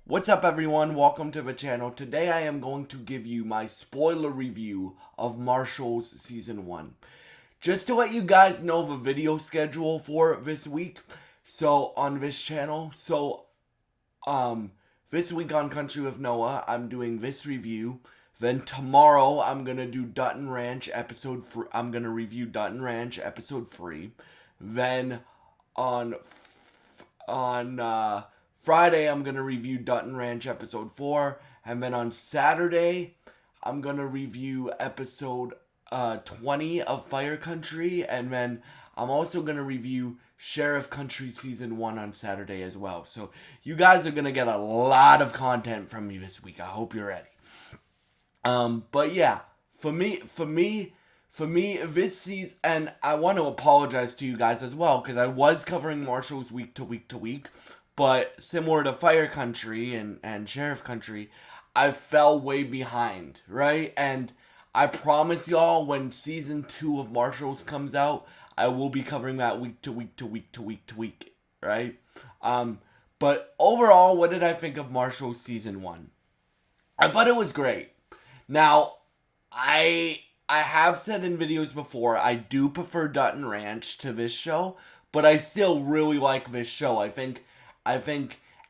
What's up everyone, welcome to the channel. Today I am going to give you my spoiler review of Marshall's Season 1. Just to let you guys know the video schedule for this week, on this channel. This week on Country with Noah, I'm doing this review. Then tomorrow I'm gonna do Dutton Ranch episode. I'm gonna review Dutton Ranch episode 3. Then on Friday, I'm going to review Dutton Ranch episode 4. And then on Saturday, I'm going to review episode 20 of Fire Country. And then I'm also going to review Sheriff Country season 1 on Saturday as well. So you guys are going to get a lot of content from me this week. I hope you're ready. But yeah, for me, this season, and I want to apologize to you guys as well, because I was covering Marshall's week to week. But similar to Fire Country and Sheriff Country, I fell way behind, right? And I promise y'all, when season 2 of Marshall's comes out, I will be covering that week to week, right? But overall, what did I think of Marshall's season 1? I thought it was great. Now, I have said in videos before, I do prefer Dutton Ranch to this show, but I still really like this show. I think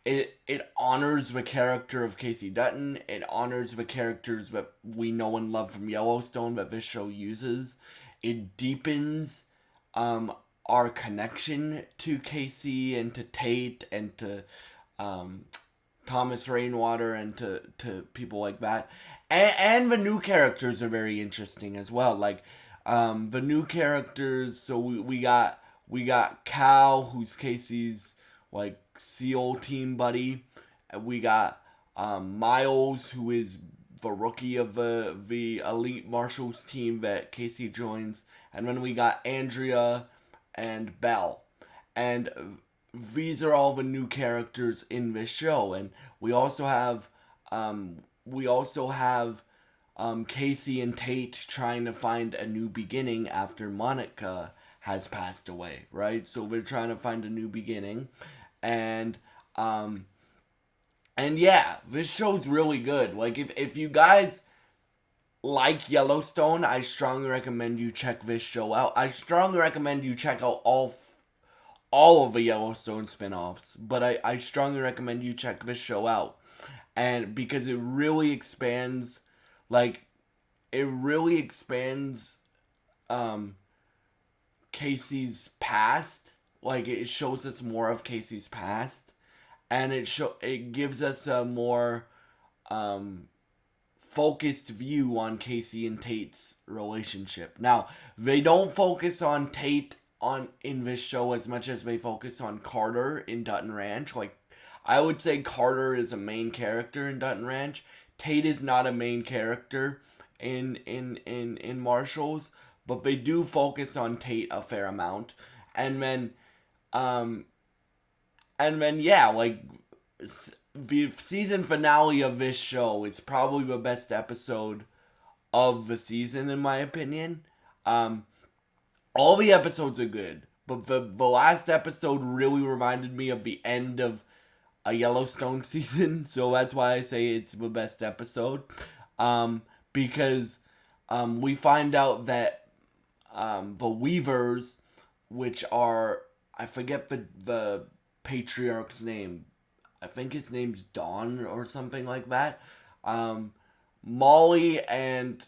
it honors the character of Casey Dutton. It honors the characters that we know and love from Yellowstone that this show uses. It deepens our connection to Casey and to Tate and to Thomas Rainwater and to people like that. And the new characters are very interesting as well. Like the new characters, so we got Cal, who's Casey's like SEAL team buddy. We got Miles, who is the rookie of the elite marshals team that Casey joins, and then we got Andrea and Belle, and these are all the new characters in this show. And we also have Casey and Tate trying to find a new beginning after Monica has passed away, right? So we're trying to find a new beginning. And yeah, this show's really good. Like, if you guys like Yellowstone, I strongly recommend you check this show out. I strongly recommend you check out all of the Yellowstone spin-offs, but I strongly recommend you check this show out. And because it really expands, Casey's past. Like, it shows us more of Casey's past, and it gives us a more focused view on Casey and Tate's relationship. Now, they don't focus on Tate in this show as much as they focus on Carter in Dutton Ranch. Like, I would say Carter is a main character in Dutton Ranch. Tate is not a main character in Marshall's, but they do focus on Tate a fair amount. And then yeah, like, the season finale of this show is probably the best episode of the season, in my opinion. All the episodes are good, but the last episode really reminded me of the end of a Yellowstone season, so that's why I say it's the best episode. Because we find out that the Weavers, which are, I forget the patriarch's name. I think his name's Don or something like that. Molly and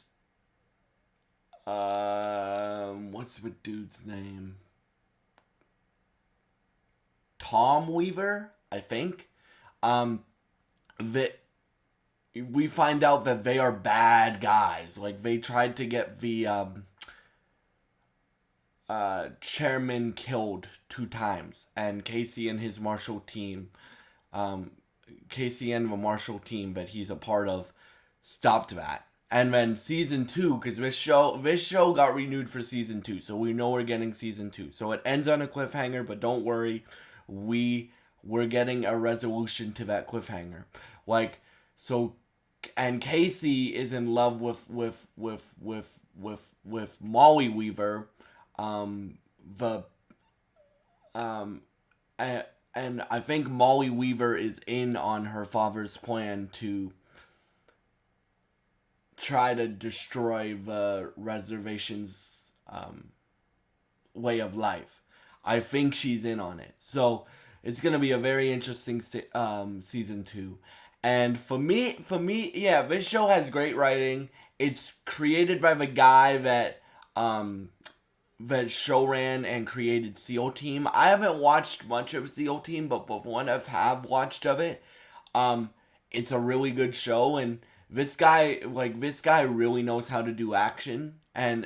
what's the dude's name? Tom Weaver, I think. That we find out that they are bad guys. Like, they tried to get the chairman killed 2 times, and Casey and his Marshall team, Casey and the Marshall team that he's a part of, stopped that. And then season 2, because this show got renewed for season 2, so we know we're getting season 2. So it ends on a cliffhanger, but don't worry, we're getting a resolution to that cliffhanger. Like, so, and Casey is in love with Molly Weaver, the and I think Molly Weaver is in on her father's plan to try to destroy the reservation's way of life. I think she's in on it. So it's gonna be a very interesting season 2. And yeah, this show has great writing. It's created by the guy um, that show ran and created SEAL Team. I haven't watched much of SEAL Team, but one I have watched of it, um, it's a really good show, and this guy really knows how to do action, and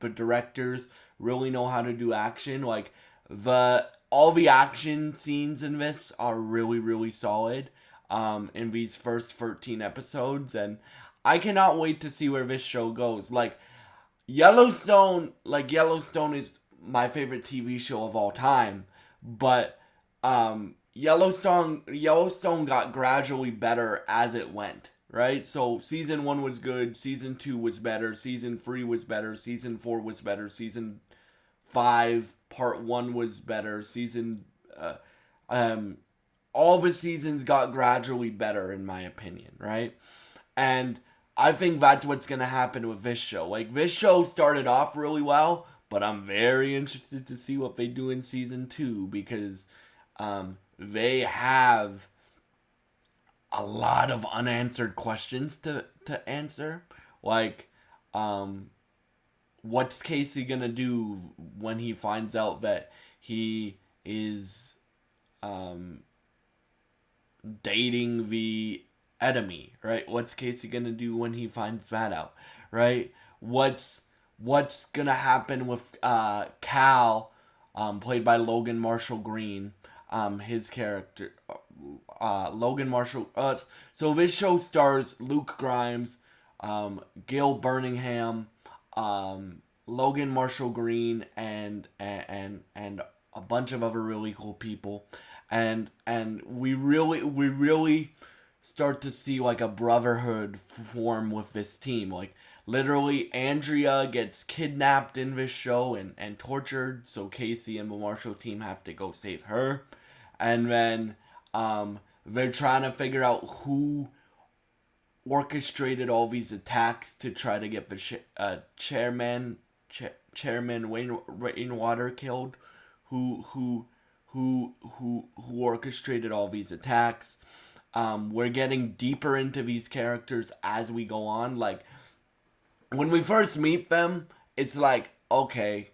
the directors really know how to do action. Like the all the action scenes in this are really really solid. In these first 13 episodes, and I cannot wait to see where this show goes. Yellowstone is my favorite TV show of all time, but Yellowstone got gradually better as it went, right? So season 1 was good, season 2 was better, season 3 was better, season 4 was better, season 5 part 1 was better, season um all the seasons got gradually better in my opinion, right? And I think that's what's going to happen with this show. Like, this show started off really well, but I'm very interested to see what they do in season 2 because they have a lot of unanswered questions to answer. Like, what's Casey going to do when he finds out that he is dating the enemy, right? What's Casey gonna do when he finds that out, right? What's gonna happen with Cal, played by Logan Marshall Green, his character, Logan Marshall. So this show stars Luke Grimes, Gil Birmingham, Logan Marshall Green, and a bunch of other really cool people, and we really start to see like a brotherhood form with this team. Like literally, Andrea gets kidnapped in this show and tortured, so Casey and the Marshall team have to go save her, and then they're trying to figure out who orchestrated all these attacks to try to get the chairman Rainwater killed, who orchestrated all these attacks. We're getting deeper into these characters as we go on. Like, when we first meet them, it's like, okay,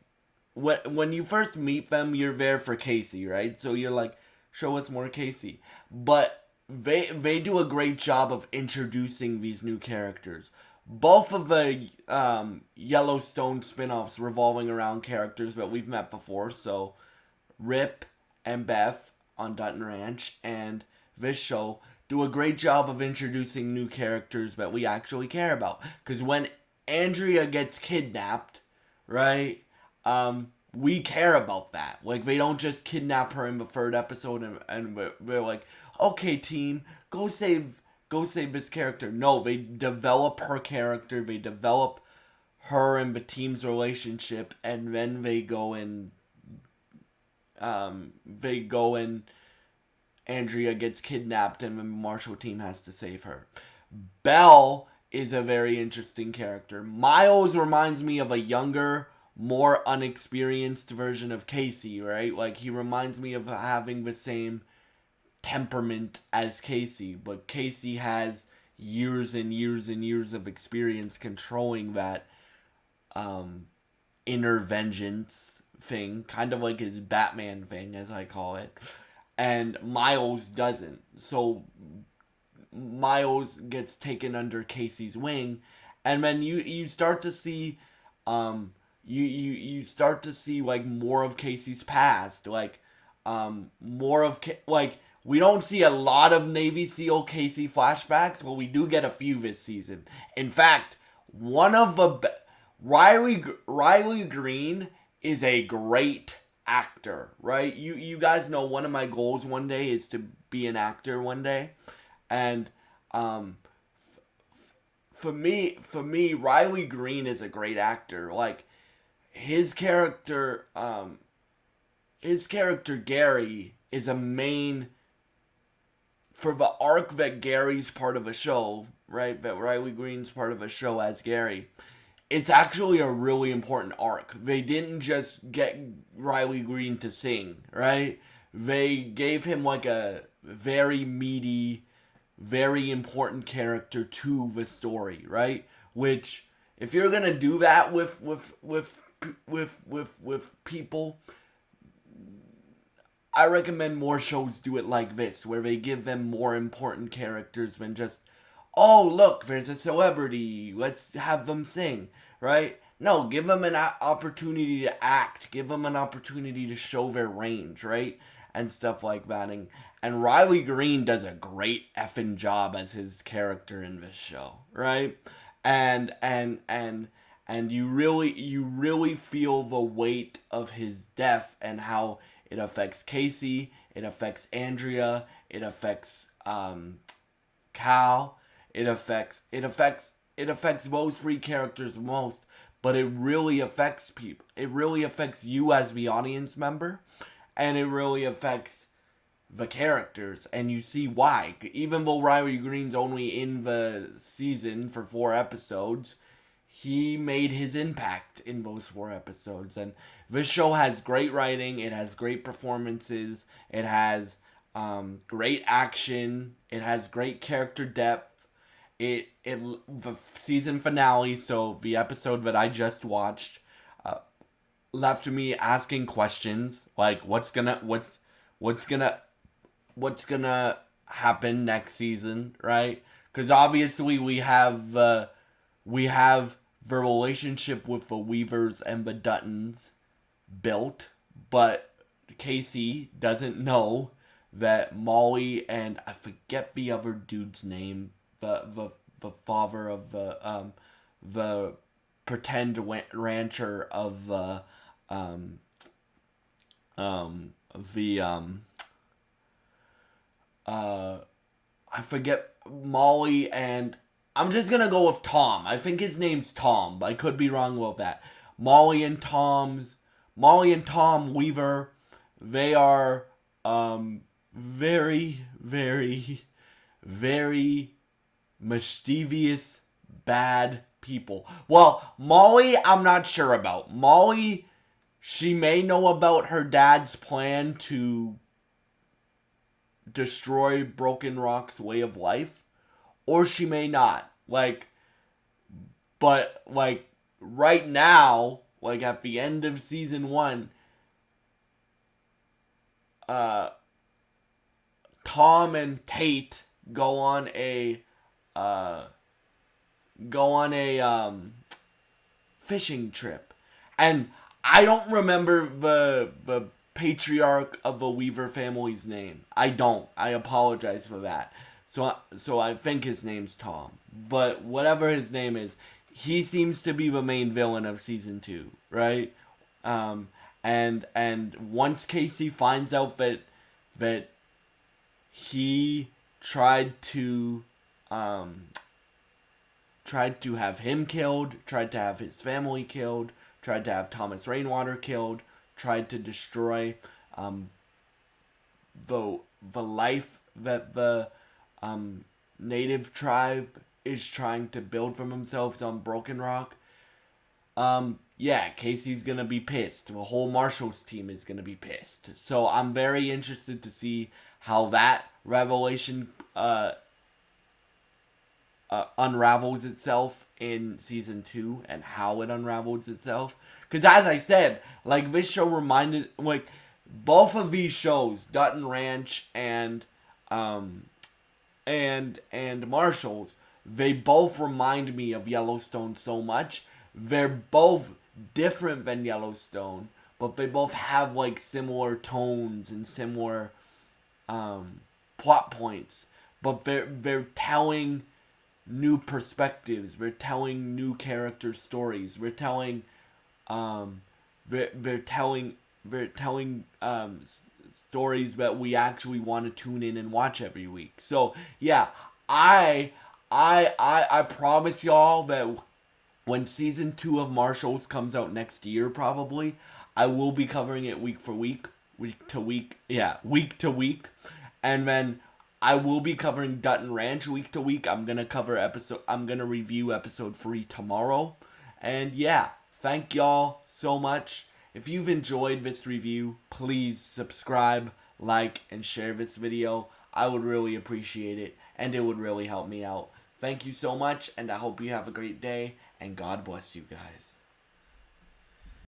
when you first meet them, you're there for Casey, right? So you're like, show us more Casey. But they do a great job of introducing these new characters. Both of the Yellowstone spin-offs revolving around characters that we've met before. So Rip and Beth on Dutton Ranch and this show do a great job of introducing new characters that we actually care about. Because when Andrea gets kidnapped, right, we care about that. Like, they don't just kidnap her in the third episode and we're like, okay, team, go save this character. No, they develop her character, they develop her and the team's relationship, and then they go and Andrea gets kidnapped and the Marshall team has to save her. Belle is a very interesting character. Miles reminds me of a younger, more unexperienced version of Casey, right? Like, he reminds me of having the same temperament as Casey, but Casey has years and years and years of experience controlling that inner vengeance thing, kind of like his Batman thing, as I call it. And Miles doesn't. So Miles gets taken under Casey's wing, and then you start to see you start to see like more of Casey's past, like like, we don't see a lot of Navy SEAL Casey flashbacks, but we do get a few this season. In fact, one of the Riley Green is a great actor, right? You guys know one of my goals one day is to be an actor one day, and for me, Riley Green is a great actor. Like, his character Gary is a main for the arc that Gary's part of a show, right? That Riley Green's part of a show as Gary. It's actually a really important arc. They didn't just get Riley Green to sing, right? They gave him like a very meaty, very important character to the story, right? Which, if you're gonna do that with people, I recommend more shows do it like this, where they give them more important characters than just, oh, look, there's a celebrity, let's have them sing, right? No, give them an opportunity to act, give them an opportunity to show their range, right? And stuff like that. And Riley Green does a great effing job as his character in this show, right? And you really feel the weight of his death and how it affects Casey, it affects Andrea, it affects Cal, it affects those three characters most, but it really affects people. It really affects you as the audience member, and it really affects the characters, and you see why. Even though Riley Green's only in the season for 4 episodes, he made his impact in those 4 episodes. And this show has great writing, it has great performances, it has great action, it has great character depth. The season finale, so the episode that I just watched, left me asking questions like what's gonna happen next season, right? Because obviously we have the relationship with the Weavers and the Duttons built, but Casey doesn't know that Molly and I forget the other dude's name, the father of the pretend rancher of I forget Molly, and I'm just gonna go with Tom. I think his name's Tom, but I could be wrong about that. Molly and Tom Weaver, they are very, very, very mischievous, bad people. Well, Molly, I'm not sure about. Molly, she may know about her dad's plan to destroy Broken Rock's way of life, or she may not. But right now, at the end of season 1, Tom and Tate go on a fishing trip, and I don't remember the patriarch of the Weaver family's name. I don't. I apologize for that. So I think his name's Tom. But whatever his name is, he seems to be the main villain of season 2, right? And once Casey finds out that he tried to have him killed, tried to have his family killed, tried to have Thomas Rainwater killed, tried to destroy the life that the native tribe is trying to build for themselves on Broken Rock. Yeah, Casey's gonna be pissed. The whole Marshall's team is gonna be pissed. So I'm very interested to see how that revelation unravels itself in season 2, and how it unravels itself. Because as I said, this show reminded, both of these shows, Dutton Ranch and Marshall's, they both remind me of Yellowstone so much. They're both different than Yellowstone, but they both have similar tones and similar plot points. But they're telling new perspectives. We're telling new character stories. We're telling stories that we actually want to tune in and watch every week. So yeah, I promise y'all that when season 2 of Marshall's comes out next year, probably, I will be covering it week for week week to week. Yeah, week to week. And then I will be covering Dutton Ranch week to week. I'm gonna review episode 3 tomorrow. And yeah, thank y'all so much. If you've enjoyed this review, please subscribe, like, and share this video. I would really appreciate it, and it would really help me out. Thank you so much, and I hope you have a great day, and God bless you guys.